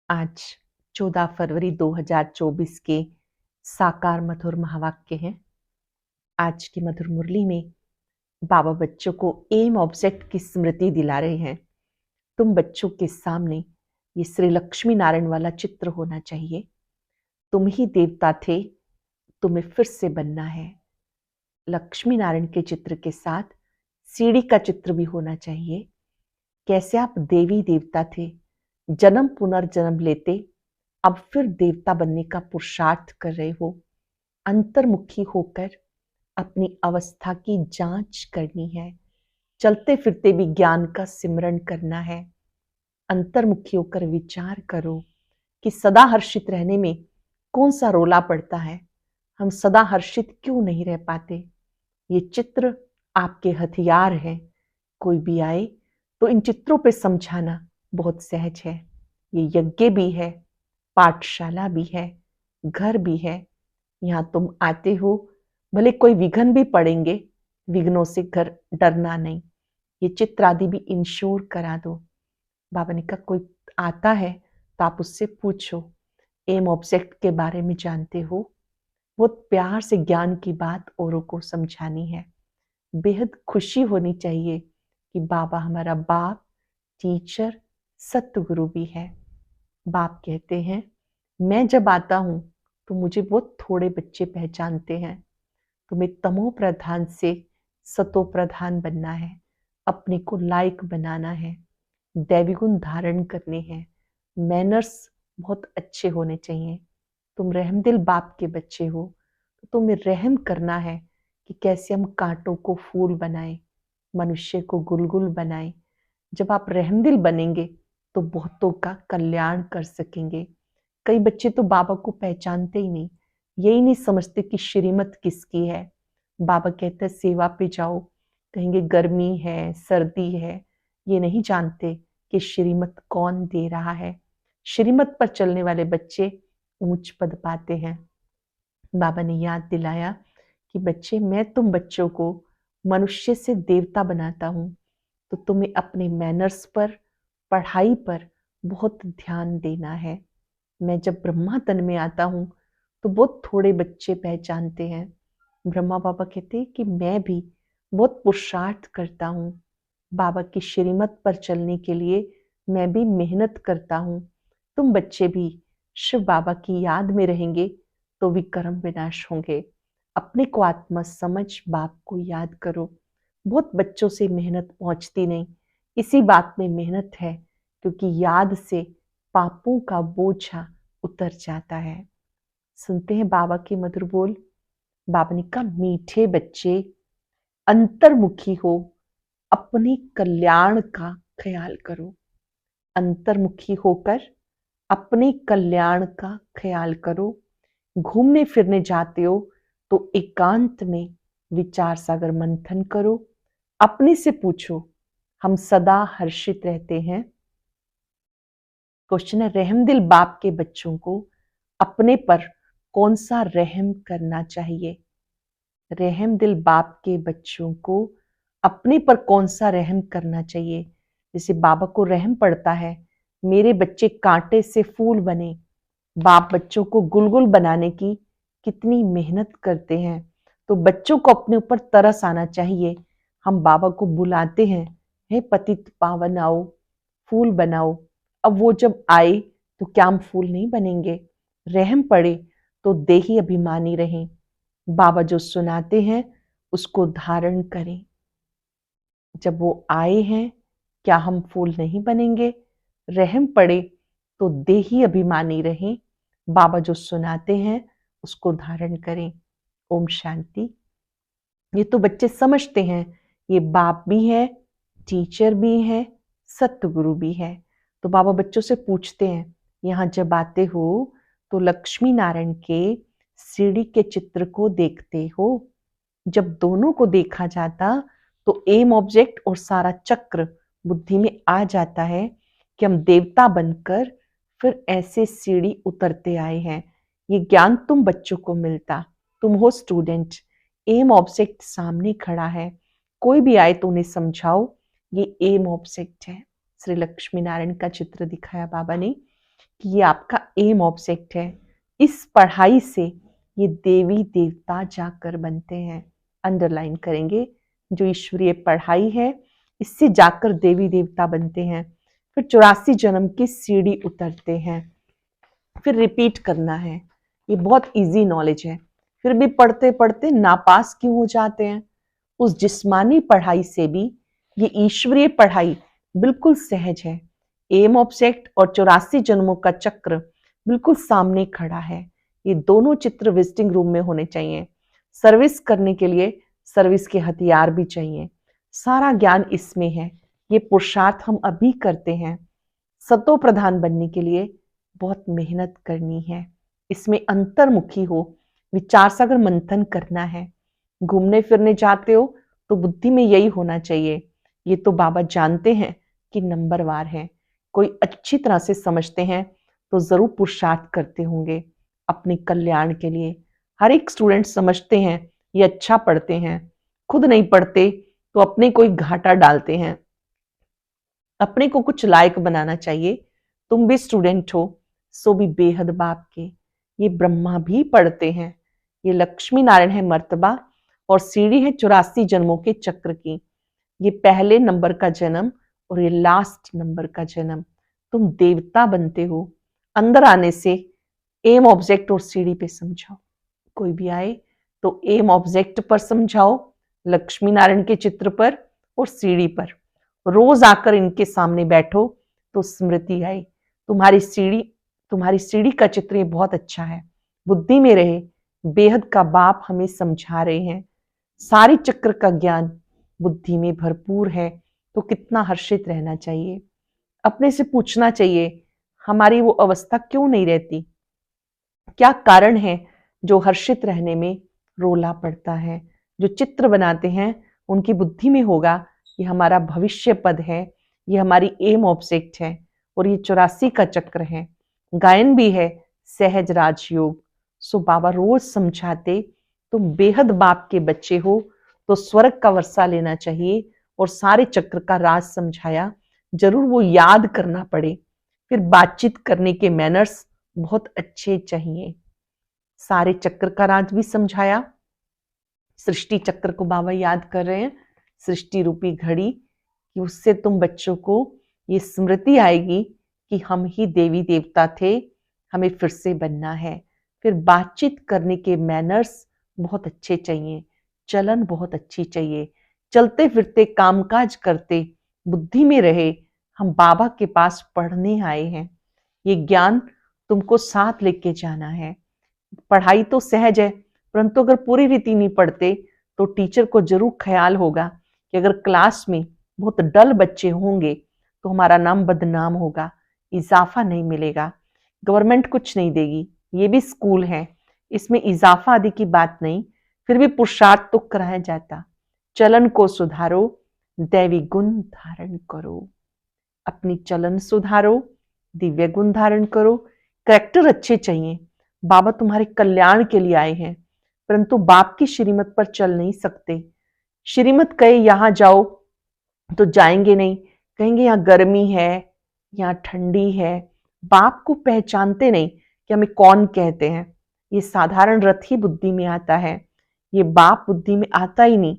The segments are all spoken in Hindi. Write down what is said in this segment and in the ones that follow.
आज 14 फरवरी 2024 के साकार मधुर महावाक्य हैं। आज की मधुर मुरली में बाबा बच्चों को एम ऑब्जेक्ट की स्मृति दिला रहे हैं। तुम बच्चों के सामने ये श्री लक्ष्मी नारायण वाला चित्र होना चाहिए। तुम ही देवता थे, तुम्हें फिर से बनना है। लक्ष्मी नारायण के चित्र के साथ सीढ़ी का चित्र भी होना चाहिए। कैसे आप देवी देवता थे, जन्म पुनर्जन्म लेते, अब फिर देवता बनने का पुरुषार्थ कर रहे हो। अंतर्मुखी होकर अपनी अवस्था की जांच करनी है। चलते फिरते भी ज्ञान का सिमरन करना है। अंतर्मुखी होकर विचार करो कि सदा हर्षित रहने में कौन सा रोला पड़ता है। हम सदा हर्षित क्यों नहीं रह पाते। ये चित्र आपके हथियार हैं। कोई भी आए तो इन चित्रों पे समझाना बहुत सहज है। ये यज्ञ भी है, पाठशाला भी है, घर भी है। यहाँ तुम आते हो, भले कोई विघ्न भी पड़ेंगे, विघ्नों से घर डरना नहीं। ये चित्र आदि भी इंश्योर करा दो। बाबा ने कहा कोई आता है तो आप उससे पूछो, एम ऑब्जेक्ट के बारे में जानते हो। बहुत प्यार से ज्ञान की बात औरों को समझानी है। बेहद खुशी होनी चाहिए कि बाबा हमारा बाप, टीचर, सतगुरु भी है। बाप कहते हैं मैं जब आता हूं तो मुझे बहुत थोड़े बच्चे पहचानते हैं। तुम्हें तमो प्रधान से सतो प्रधान बनना है, अपने को लायक बनाना है, दैवी गुण धारण करने हैं, मैनर्स बहुत अच्छे होने चाहिए। तुम रहमदिल बाप के बच्चे हो तो तुम्हें रहम करना है कि कैसे हम कांटों को फूल बनाएं, मनुष्य को गुलगुल बनाएं। जब आप रहमदिल बनेंगे तो बहुतों का कल्याण कर सकेंगे। कई बच्चे तो बाबा को पहचानते ही नहीं, यही नहीं समझते कि श्रीमत किसकी है। बाबा कहते हैं सेवा पे जाओ, कहेंगे गर्मी है, सर्दी है, ये नहीं जानते कि श्रीमत कौन दे रहा है। श्रीमत पर चलने वाले बच्चे ऊंच पद पाते हैं। बाबा ने याद दिलाया कि बच्चे, मैं तुम बच्चों को मनुष्य से देवता बनाता हूं, तो तुम्हें अपने मैनर्स पर, पढ़ाई पर बहुत ध्यान देना है। मैं जब ब्रह्मा तन में आता हूं तो बहुत थोड़े बच्चे पहचानते हैं। ब्रह्मा बाबा कहते हैं कि मैं भी बहुत पुरुषार्थ करता हूं। बाबा की श्रीमत पर चलने के लिए मैं भी मेहनत करता हूं। तुम बच्चे भी शिव बाबा की याद में रहेंगे तो विकर्म विनाश होंगे। अपने को आत्मा समझ बाप को याद करो। बहुत बच्चों से मेहनत पहुंचती नहीं, इसी बात में मेहनत है, क्योंकि याद से पापों का बोझा उतर जाता है। सुनते हैं बाबा के मधुर बोल। बाबा ने कहा मीठे बच्चे, अंतर्मुखी हो, अपने कल्याण का ख्याल करो। अंतर्मुखी होकर अपने कल्याण का ख्याल करो। घूमने फिरने जाते हो तो एकांत में विचार सागर मंथन करो। अपने से पूछो, हम सदा हर्षित रहते हैं। क्वेश्चन है, रहमदिल बाप के बच्चों को अपने पर कौन सा रहम करना चाहिए। रहमदिल बाप के बच्चों को अपने पर कौन सा रहम करना चाहिए। जैसे बाबा को रहम पड़ता है, मेरे बच्चे कांटे से फूल बने। बाप बच्चों को गुलगुल बनाने की कितनी मेहनत करते हैं, तो बच्चों को अपने ऊपर तरस आना चाहिए। हम बाबा को बुलाते हैं, हे पतित पावन आओ, फूल बनाओ। अब वो जब आए तो क्या हम फूल नहीं बनेंगे। रहम पड़े तो देही अभिमानी रहें। बाबा जो सुनाते हैं उसको धारण करें। जब वो आए हैं, क्या हम फूल नहीं बनेंगे। रहम पड़े तो देही अभिमानी रहें। बाबा जो सुनाते हैं उसको धारण करें। ओम शांति। ये तो बच्चे समझते हैं, ये बाप भी है, टीचर भी है, सतगुरु भी है। तो बाबा बच्चों से पूछते हैं, यहाँ जब आते हो तो लक्ष्मी नारायण के सीढ़ी के चित्र को देखते हो। जब दोनों को देखा जाता तो एम ऑब्जेक्ट और सारा चक्र बुद्धि में आ जाता है कि हम देवता बनकर फिर ऐसे सीढ़ी उतरते आए हैं। ये ज्ञान तुम बच्चों को मिलता। तुम हो स्टूडेंट, एम ऑब्जेक्ट सामने खड़ा है। कोई भी आए तो उन्हें समझाओ ये एम ऑब्जेक्ट है। श्री लक्ष्मी नारायण का चित्र दिखाया बाबा ने कि ये आपका एम ऑब्जेक्ट है। इस पढ़ाई से ये देवी देवता जाकर बनते हैं। अंडरलाइन करेंगे, जो ईश्वरीय पढ़ाई है इससे जाकर देवी देवता बनते हैं। फिर 84 जन्म की सीढ़ी उतरते हैं। फिर रिपीट करना है। ये बहुत इजी नॉलेज है, फिर भी पढ़ते पढ़ते नापास क्यों हो जाते हैं? उस जिस्मानी पढ़ाई से भी ये ईश्वरीय पढ़ाई बिल्कुल सहज है। एम ऑब्जेक्ट और 84 जन्मों का चक्र बिल्कुल सामने खड़ा है। ये दोनों चित्र विजिटिंग रूम में होने चाहिए। सर्विस करने के लिए सर्विस के हथियार भी चाहिए। सारा ज्ञान इसमें है। ये पुरुषार्थ हम अभी करते हैं। सतो प्रधान बनने के लिए बहुत मेहनत करनी है। इसमें अंतर्मुखी हो, विचार सागर मंथन करना है। घूमने फिरने जाते हो तो बुद्धि में यही होना चाहिए, ये तो बाबा जानते हैं कि नंबरवार है। कोई अच्छी तरह से समझते हैं तो जरूर पुरुषार्थ करते होंगे अपने कल्याण के लिए। हर एक स्टूडेंट समझते हैं ये अच्छा पढ़ते हैं, खुद नहीं पढ़ते तो अपने कोई घाटा डालते हैं। अपने को कुछ लायक बनाना चाहिए। तुम भी स्टूडेंट हो, सो भी बेहद बाप के। ये ब्रह्मा भी पढ़ते हैं। ये लक्ष्मी नारायण है मर्तबा, और सीढ़ी है 84 जन्मों के चक्र की। ये पहले नंबर का जन्म और ये लास्ट नंबर का जन्म। तुम देवता बनते हो। अंदर आने से एम ऑब्जेक्ट और सीढ़ी पे समझाओ। कोई भी आए तो एम ऑब्जेक्ट पर समझाओ, लक्ष्मी नारायण के चित्र पर और सीढ़ी पर। रोज आकर इनके सामने बैठो तो स्मृति आए। तुम्हारी सीढ़ी का चित्र ये बहुत अच्छा है। बुद्धि में रहे, बेहद का बाप हमें समझा रहे हैं। सारी चक्र का ज्ञान बुद्धि में भरपूर है, तो कितना हर्षित रहना चाहिए। अपने से पूछना चाहिए, हमारी वो अवस्था क्यों नहीं रहती? क्या कारण है जो हर्षित रहने में रोला पड़ता है? जो चित्र बनाते हैं उनकी बुद्धि में होगा ये हमारा भविष्य पद है, ये हमारी एम ऑब्जेक्ट है, और ये 84 का चक्र है। गायन भी है सहज राजयोग। सो बाबा रोज समझाते, तुम बेहद बाप के बच्चे हो तो स्वर्ग का वर्षा लेना चाहिए, और सारे चक्र का राज समझाया, जरूर वो याद करना पड़े। फिर बातचीत करने के मैनर्स बहुत अच्छे चाहिए। सारे चक्र का राज भी समझाया। सृष्टि चक्र को बाबा याद कर रहे हैं, सृष्टि रूपी घड़ी, कि उससे तुम बच्चों को ये स्मृति आएगी कि हम ही देवी देवता थे, हमें फिर से बनना है। फिर बातचीत करने के मैनर्स बहुत अच्छे चाहिए, चलन बहुत अच्छी चाहिए। चलते फिरते कामकाज करते बुद्धि में रहे, हम बाबा के पास पढ़ने आए हैं। ये ज्ञान तुमको साथ लेके जाना है। पढ़ाई तो सहज है, परंतु अगर पूरी रीति नहीं पढ़ते तो टीचर को जरूर ख्याल होगा कि अगर क्लास में बहुत डल बच्चे होंगे तो हमारा नाम बदनाम होगा, इजाफा नहीं मिलेगा, गवर्नमेंट कुछ नहीं देगी। ये भी स्कूल है, इसमें इजाफा आदि की बात नहीं, फिर भी पुरुषार्थ तो कराया जाता। चलन को सुधारो, दैवी गुण धारण करो। अपनी चलन सुधारो, दिव्य गुण धारण करो। कैरेक्टर अच्छे चाहिए। बाबा तुम्हारे कल्याण के लिए आए हैं, परंतु बाप की श्रीमत पर चल नहीं सकते। श्रीमत कहे यहां जाओ तो जाएंगे नहीं, कहेंगे यहाँ गर्मी है, यहाँ ठंडी है। बाप को पहचानते नहीं कि हमें कौन कहते हैं। ये साधारण रथ ही बुद्धि में आता है, ये बाप बुद्धि में आता ही नहीं।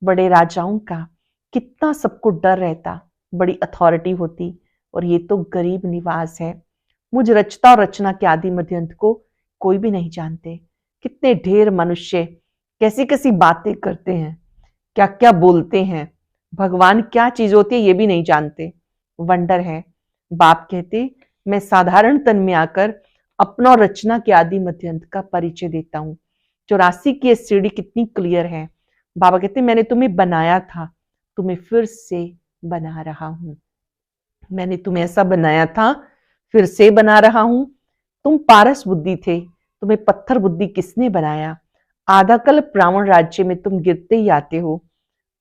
बड़े राजाओं का कितना सबको डर रहता, बड़ी अथॉरिटी होती, और ये तो गरीब निवास है। मुझ रचता और रचना के आदि मध्यंत को कोई भी नहीं जानते। कितने ढेर मनुष्य कैसी कैसी बातें करते हैं, क्या क्या बोलते हैं, भगवान क्या चीज होती है ये भी नहीं जानते। वंडर है। बाप कहते, मैं साधारण तन में आकर अपना और रचना के आदि मध्यंत का परिचय देता हूँ। 84 की सीढ़ी कितनी क्लियर है। बाबा कहते, मैंने तुम्हें बनाया था, तुम्हें फिर से बना रहा हूं। मैंने तुम्हें ऐसा बनाया था, फिर से बना रहा हूं। तुम पारस बुद्धि थे, तुम्हें पत्थर बुद्धि किसने बनाया? आधा कल्प रावण राज्य में तुम गिरते ही आते हो।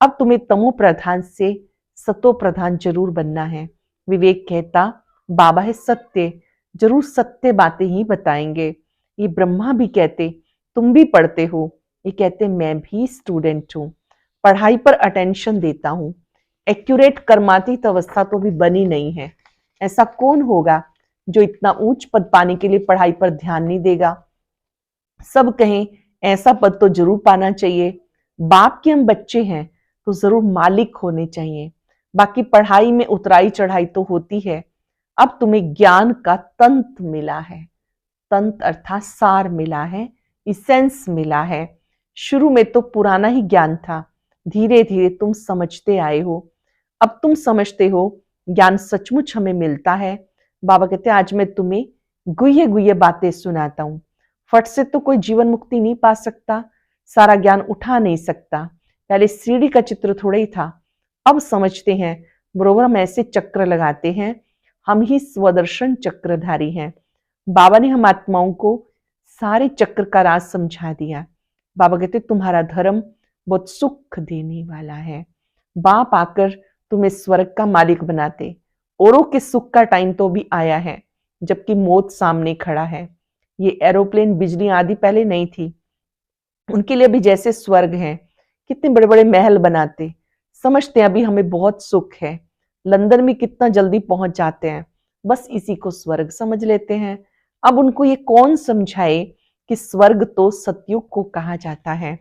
अब तुम्हें तमो प्रधान से सतो प्रधान जरूर बनना है। विवेक कहता, बाबा है सत्य, जरूर सत्य बातें ही बताएंगे। ये ब्रह्मा भी कहते, तुम भी पढ़ते हो। ये कहते, मैं भी स्टूडेंट हूँ, पढ़ाई पर अटेंशन देता हूँ। एक्यूरेट कर्मातीत अवस्था तो भी बनी नहीं है। ऐसा कौन होगा जो इतना ऊंच पद पाने के लिए पढ़ाई पर ध्यान नहीं देगा। सब कहें ऐसा पद तो जरूर पाना चाहिए। बाप के हम बच्चे हैं तो जरूर मालिक होने चाहिए। बाकी पढ़ाई में उतराई चढ़ाई तो होती है। अब तुम्हें ज्ञान का तंत्र मिला है। तंत्र अर्थात सार मिला है, इसेंस मिला है। शुरू में तो पुराना ही ज्ञान था, धीरे धीरे तुम समझते आए हो। अब तुम समझते हो ज्ञान सचमुच हमें मिलता है। बाबा कहते हैं आज मैं तुम्हें गुह्य गुह्य बातें सुनाता हूं। फट से तो कोई जीवन मुक्ति नहीं पा सकता, सारा ज्ञान उठा नहीं सकता। पहले सीढ़ी का चित्र थोड़ा ही था, अब समझते हैं। बरोबर हम ऐसे चक्र लगाते हैं, हम ही स्वदर्शन चक्रधारी हैं। बाबा ने हम आत्माओं को सारे चक्र का राज समझा दिया। बाबा कहते तुम्हारा धर्म बहुत सुख देने वाला है। बाप आकर तुम्हें स्वर्ग का मालिक बनाते। औरों के सुख का टाइम तो भी आया है, जबकि मौत सामने खड़ा है। ये एरोप्लेन, बिजली आदि पहले नहीं थी, उनके लिए भी जैसे स्वर्ग है। कितने बड़े बड़े महल बनाते, समझते हैं अभी हमें बहुत सुख है। लंदन में कितना जल्दी पहुंच जाते हैं, बस इसी को स्वर्ग समझ लेते हैं। अब उनको ये कौन समझाए कि स्वर्ग तो सतयुग को कहा जाता है,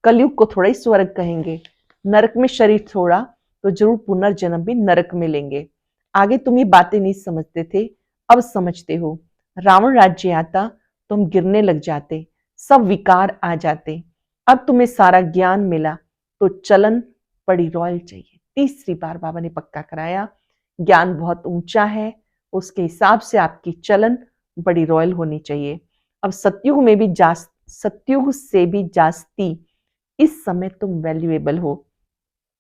कलयुग को थोड़ा ही स्वर्ग कहेंगे। नरक में शरीर छोड़ा तो जरूर पुनर्जन्म भी नरक में लेंगे। आगे तुम ये बातें नहीं समझते थे, अब समझते हो। रावण राज्य आता तो हम गिरने लग जाते, सब विकार आ जाते। अब तुम्हें सारा ज्ञान मिला तो चलन बड़ी रॉयल चाहिए। तीसरी बार बाबा ने पक्का कराया, ज्ञान बहुत ऊंचा है, उसके हिसाब से आपकी चलन बड़ी रॉयल होनी चाहिए। अब सतयुग में भी सतयुग से भी जास्ती इस समय तुम वैल्यूएबल हो।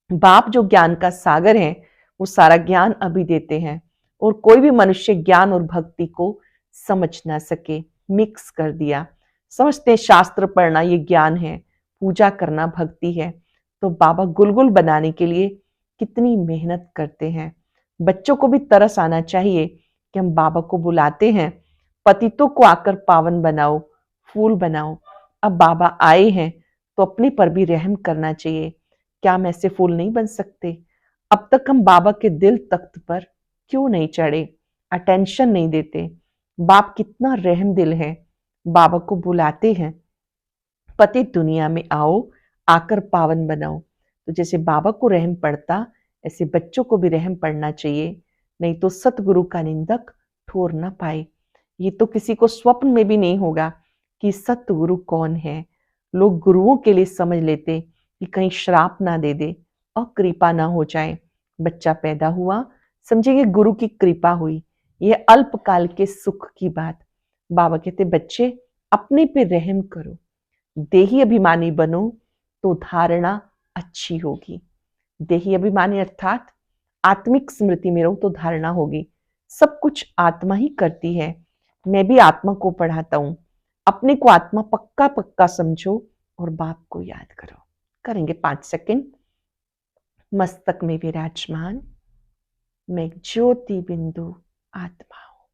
बाप जो ज्ञान का सागर है, वो सारा ज्ञान अभी देते हैं, और कोई भी मनुष्य ज्ञान और भक्ति को समझ ना सके, मिक्स कर दिया। समझते हैं शास्त्र पढ़ना ये ज्ञान है, पूजा करना भक्ति है। तो बाबा गुलगुल बनाने के लिए कितनी मेहनत करते हैं। बच्चों को भी तरस आना चाहिए कि हम बाबा को बुलाते हैं, पतितों को आकर पावन बनाओ, फूल बनाओ। अब बाबा आए हैं तो अपने पर भी रहम करना चाहिए। क्या हम ऐसे फूल नहीं बन सकते? अब तक हम बाबा के दिल तख्त पर क्यों नहीं चढ़े, अटेंशन नहीं देते? बाप कितना रहम दिल है, बाबा को बुलाते हैं, पतित दुनिया में आओ, आकर पावन बनाओ। तो जैसे बाबा को रहम पड़ता, ऐसे बच्चों को भी रहम पड़ना चाहिए, नहीं तो सतगुरु का निंदक ठोर ना पाए। ये तो किसी को स्वप्न में भी नहीं होगा कि सतगुरु कौन है। लोग गुरुओं के लिए समझ लेते कि कहीं श्राप ना दे दे और कृपा ना हो जाए। बच्चा पैदा हुआ, समझिए गुरु की कृपा हुई, यह अल्पकाल के सुख की बात। बाबा कहते बच्चे अपने पे रहम करो, देही अभिमानी बनो तो धारणा अच्छी होगी। देही अभिमानी अर्थात आत्मिक स्मृति में रहो तो धारणा होगी। सब कुछ आत्मा ही करती है। मैं भी आत्मा को पढ़ाता हूं। अपने को आत्मा पक्का पक्का समझो और बाप को याद करो। करेंगे 5 सेकंड। मस्तक में विराजमान मैं ज्योति बिंदु आत्मा हूं।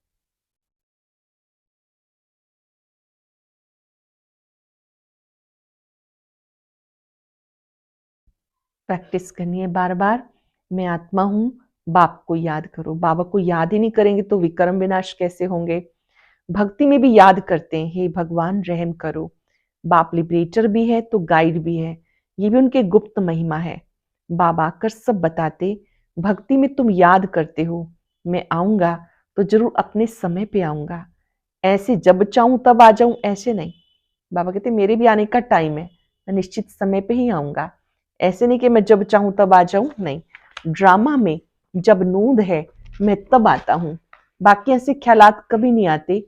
प्रैक्टिस करनी है बार बार। मैं आत्मा हूं, बाप को याद करो। बाबा को याद ही नहीं करेंगे तो विक्रम विनाश कैसे होंगे? भक्ति में भी याद करते हैं, हे भगवान रहम करो। बाप लिबरेटर भी है तो गाइड भी है, ये भी उनके गुप्त महिमा है। बाबा आकर सब बताते, भक्ति में तुम याद करते हो, मैं आऊंगा तो जरूर अपने समय पे आऊंगा। ऐसे जब चाहूं तब आ जाऊं, ऐसे नहीं। बाबा कहते मेरे भी आने का टाइम है, मैं निश्चित समय पे ही आऊंगा। ऐसे नहीं कि मैं जब चाहूं तब आ जाऊं, नहीं। ड्रामा में जब नूंद है मैं तब आता हूं, बाकी ऐसे ख्यालात कभी नहीं आते।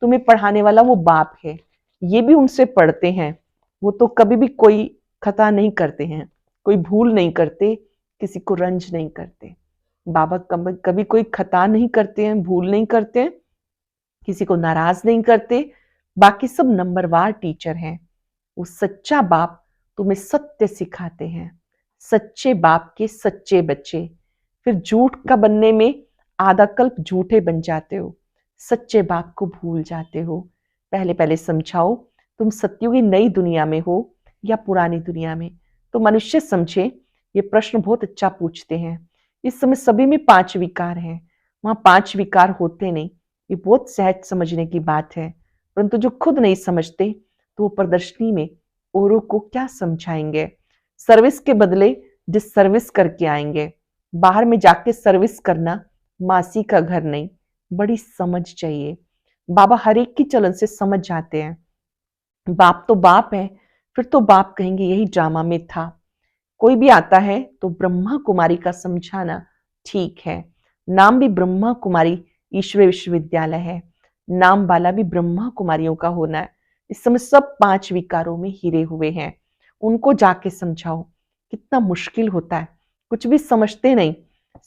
तुम्हें पढ़ाने वाला वो बाप है, ये भी उनसे पढ़ते हैं। वो तो कभी भी कोई खता नहीं करते हैं, कोई भूल नहीं करते, किसी को रंज नहीं करते। बाबा कभी कोई खता नहीं करते हैं, भूल नहीं करते हैं, किसी को नाराज नहीं करते। बाकी सब नंबरवार टीचर हैं। वो सच्चा बाप तुम्हें सत्य सिखाते हैं। सच्चे बाप के सच्चे बच्चे। फिर झूठ का बनने में आधा कल्प झूठे बन जाते हो, सच्चे बाप को भूल जाते हो। पहले पहले समझाओ तुम सत्युगी नई दुनिया में हो या पुरानी दुनिया में। तो मनुष्य समझे, ये प्रश्न बहुत अच्छा पूछते हैं। इस समय सभी में 5 विकार हैं, वहां 5 विकार होते नहीं, ये बहुत सहज समझने की बात है, परंतु जो खुद नहीं समझते तो वो प्रदर्शनी में औरों को क्या समझाएंगे। सर्विस के बदले डिस सर्विस करके आएंगे। बाहर में जाके सर्विस करना मासी का घर नहीं, बड़ी समझ चाहिए। बाबा हर एक की चलन से समझ जाते हैं। बाप तो बाप है, फिर तो बाप कहेंगे यही ड्रामा में था। कोई भी आता है तो ब्रह्मा कुमारी का समझाना ठीक है। नाम भी ब्रह्मा कुमारी ईश्वरीय विश्वविद्यालय है, नाम वाला भी ब्रह्मा कुमारियों का होना है। इस समय सब 5 विकारों में हिरे हुए हैं, उनको जाके समझाओ। कितना मुश्किल होता है, कुछ भी समझते नहीं,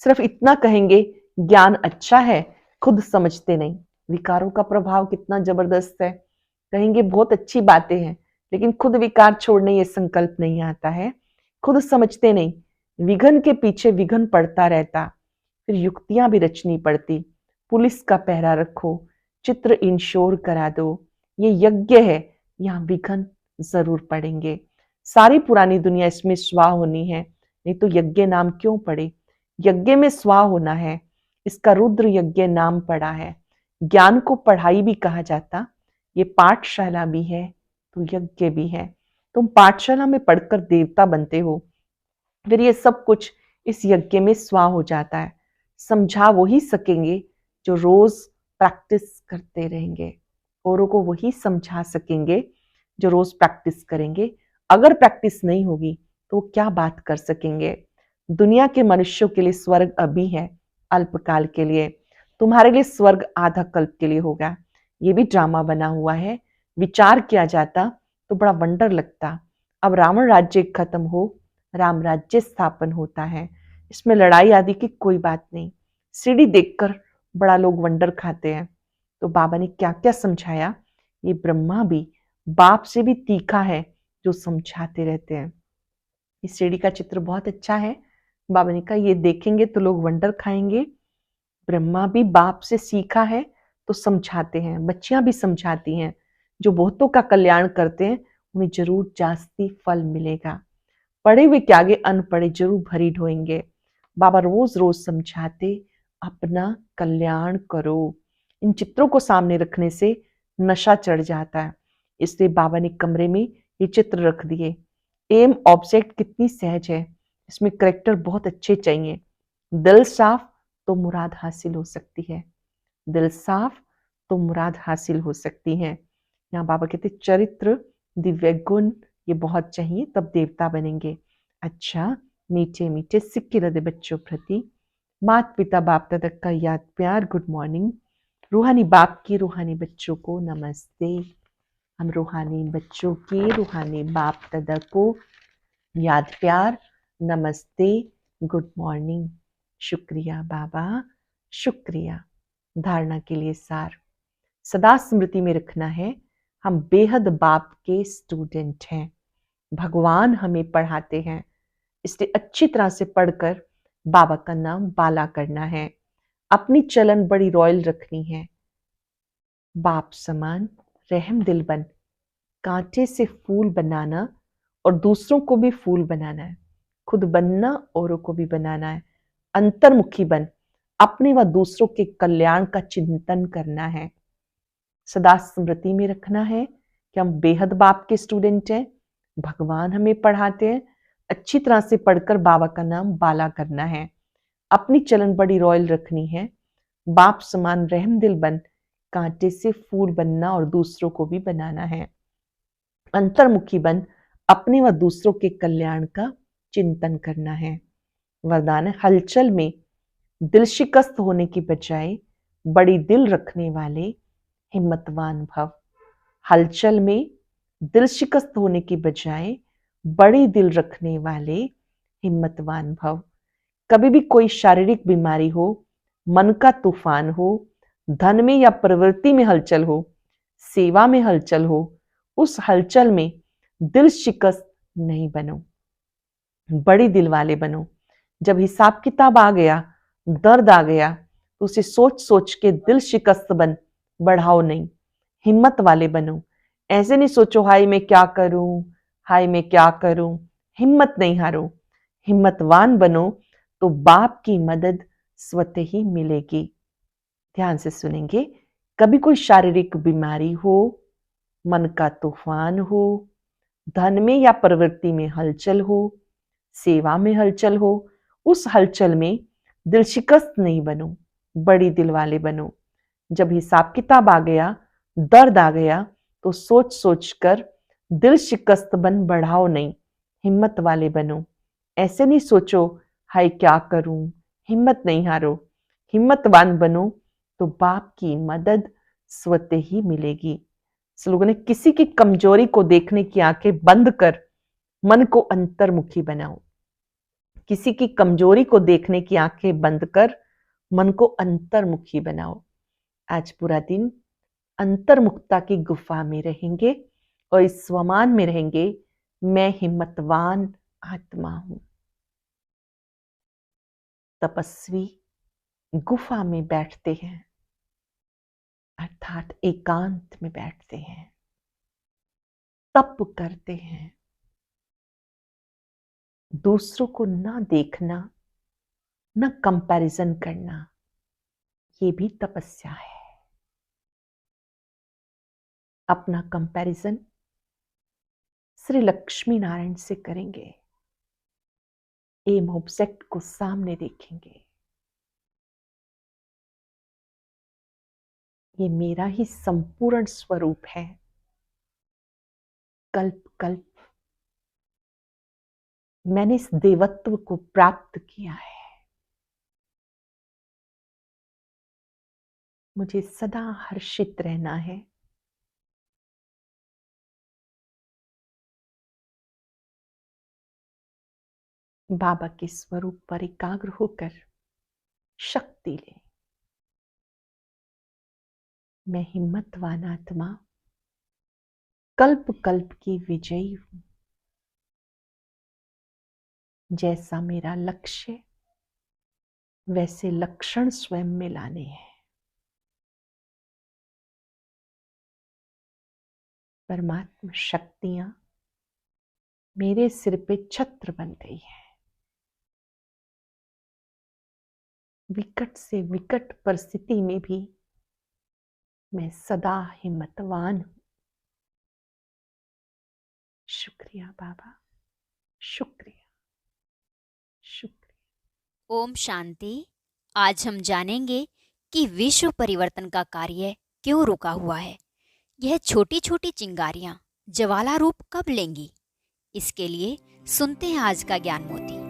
सिर्फ इतना कहेंगे ज्ञान अच्छा है, खुद समझते नहीं। विकारों का प्रभाव कितना जबरदस्त है। कहेंगे बहुत अच्छी बातें हैं, लेकिन खुद विकार छोड़ने ये संकल्प नहीं आता है, खुद समझते नहीं। विघन के पीछे विघन पड़ता रहता, फिर युक्तियां भी रचनी पड़ती। पुलिस का पहरा रखो, चित्र इंश्योर करा दो, ये यज्ञ है, यहाँ विघन जरूर पड़ेंगे। सारी पुरानी दुनिया इसमें स्वाह होनी है, नहीं तो यज्ञ नाम क्यों पड़े। यज्ञ में स्वाह होना है, इसका रुद्र यज्ञ नाम पड़ा है। ज्ञान को पढ़ाई भी कहा जाता, ये पाठशाला भी है तो यज्ञ भी है। तुम पाठशाला में पढ़कर देवता बनते हो, फिर ये सब कुछ इस यज्ञ में स्वाह हो जाता है। समझा वही सकेंगे जो रोज प्रैक्टिस करते रहेंगे, औरों को वही समझा सकेंगे जो रोज प्रैक्टिस करेंगे। अगर प्रैक्टिस नहीं होगी तो क्या बात कर सकेंगे। दुनिया के मनुष्यों के लिए स्वर्ग अभी है, अल्पकाल के लिए। तुम्हारे लिए स्वर्ग आधा कल्प के लिए होगा। ये भी ड्रामा बना हुआ है। विचार किया जाता तो बड़ा वंडर लगता। अब रावण राज्य खत्म हो, राम राज्य स्थापन होता है। इसमें लड़ाई आदि की कोई बात नहीं। सीढ़ी देखकर बड़ा लोग वंडर खाते हैं। तो बाबा ने क्या क्या समझाया, ये ब्रह्मा भी बाप से भी तीखा है जो समझाते रहते हैं। इस सीढ़ी का चित्र बहुत अच्छा है। बाबा ने कहा ये देखेंगे तो लोग वंडर खाएंगे। ब्रह्मा भी बाप से सीखा है तो समझाते हैं, बच्चियां भी समझाती हैं। जो बहुतों का कल्याण करते हैं उन्हें जरूर जास्ती फल मिलेगा। पढ़े हुए के आगे अनपढ़े जरूर भरी ढोएंगे। बाबा रोज रोज समझाते, अपना कल्याण करो। इन चित्रों को सामने रखने से नशा चढ़ जाता है, इसलिए बाबा ने कमरे में ये चित्र रख दिए। एम ऑब्जेक्ट कितनी सहज है, इसमें करेक्टर बहुत अच्छे चाहिए। दिल साफ तो मुराद हासिल हो सकती है, दिल साफ तो मुराद हासिल हो सकती है। यहाँ बाबा कहते चरित्र, दिव्य गुण ये बहुत चाहिए, तब देवता बनेंगे। अच्छा, मीठे मीठे सिक्के हृदय बच्चों प्रति माता पिता बाप दादा का याद प्यार गुड मॉर्निंग। रूहानी बाप की रूहानी बच्चों को नमस्ते। हम रूहानी बच्चों के रूहानी बाप दादा को याद प्यार नमस्ते गुड मॉर्निंग। शुक्रिया बाबा, शुक्रिया। धारणा के लिए सार सदा स्मृति में रखना है, हम बेहद बाप के स्टूडेंट हैं। भगवान हमें पढ़ाते हैं, इसलिए अच्छी तरह से पढ़कर बाबा का नाम बाला करना है। अपनी चलन बड़ी रॉयल रखनी है। बाप समान रहम दिल बन, कांटे से फूल बनाना और दूसरों को भी फूल बनाना है। खुद बनना, औरों को भी बनाना है। अंतर्मुखी बन, अपने व दूसरों के कल्याण का चिंतन करना है। सदा स्मृति में रखना है कि हम बेहद बाप के स्टूडेंट हैं। भगवान हमें पढ़ाते हैं, अच्छी तरह से पढ़कर बाबा का नाम बाला करना है। अपनी चलन बड़ी रॉयल रखनी है। बाप समान रहम दिल बन, कांटे से फूल बनना और दूसरों को भी बनाना है। अंतर्मुखी बन, अपने व दूसरों के कल्याण का चिंतन करना है। वरदान है, हलचल में दिल शिकस्त होने की बजाय बड़ी दिल रखने वाले हिम्मतवान भव। हलचल में दिल शिकस्त होने की बजाय बड़ी दिल रखने वाले हिम्मतवान भव। कभी भी कोई शारीरिक बीमारी हो, मन का तूफान हो, धन में या प्रवृत्ति में हलचल हो, सेवा में हलचल हो, उस हलचल में दिल शिकस्त नहीं बनो, बड़ी दिल वाले बनो। जब हिसाब किताब आ गया, दर्द आ गया, तो उसे सोच सोच के दिल शिकस्त बन, बढ़ाओ नहीं, हिम्मत वाले बनो। ऐसे नहीं सोचो हाय मैं क्या करूं, हाय मैं क्या करूं। हिम्मत नहीं हारो, हिम्मतवान बनो तो बाप की मदद स्वतः ही मिलेगी। ध्यान से सुनेंगे। कभी कोई शारीरिक बीमारी हो, मन का तूफान हो, धन में या प्रवृत्ति में हलचल हो, सेवा में हलचल हो, उस हलचल में दिल शिकस्त नहीं बनो, बड़ी दिल वाले बनो। जब हिसाब किताब आ गया, दर्द आ गया, तो सोच सोच कर दिल शिकस्त बन बढ़ाओ नहीं, हिम्मत वाले बनो। ऐसे नहीं सोचो हाय क्या करूं, हिम्मत नहीं हारो। हिम्मतवान बनो तो बाप की मदद स्वतः ही मिलेगी। स्लोगन है, किसी की कमजोरी को देखने की आंखें बंद कर मन को अंतर्मुखी बनाओ। किसी की कमजोरी को देखने की आंखें बंद कर मन को अंतर्मुखी बनाओ। आज पूरा दिन अंतर्मुखता की गुफा में रहेंगे और इस स्वमान में रहेंगे, मैं हिम्मतवान आत्मा हूं। तपस्वी गुफा में बैठते हैं, अर्थात एकांत में बैठते हैं, तप करते हैं, दूसरों को ना देखना, न कंपैरिजन करना, ये भी तपस्या है। अपना कंपैरिजन श्री लक्ष्मी नारायण से करेंगे, एम ऑब्जेक्ट को सामने देखेंगे, ये मेरा ही संपूर्ण स्वरूप है। कल्प कल्प मैंने इस देवत्व को प्राप्त किया है। मुझे सदा हर्षित रहना है। बाबा के स्वरूप पर एकाग्र होकर शक्ति ले। मैं हिम्मतवान आत्मा कल्प कल्प की विजयी हूं। जैसा मेरा लक्ष्य वैसे लक्षण स्वयं में लाने हैं। परमात्मा शक्तियां मेरे सिर पे छत्र बन गई है। विकट से विकट परिस्थिति में भी मैं सदा हिम्मतवान हूं। शुक्रिया बाबा, शुक्रिया शुक्रिया। ओम शांति। आज हम जानेंगे कि विश्व परिवर्तन का कार्य क्यों रुका हुआ है। यह छोटी छोटी चिंगारियां ज्वाला रूप कब लेंगी? इसके लिए सुनते हैं आज का ज्ञान मोती।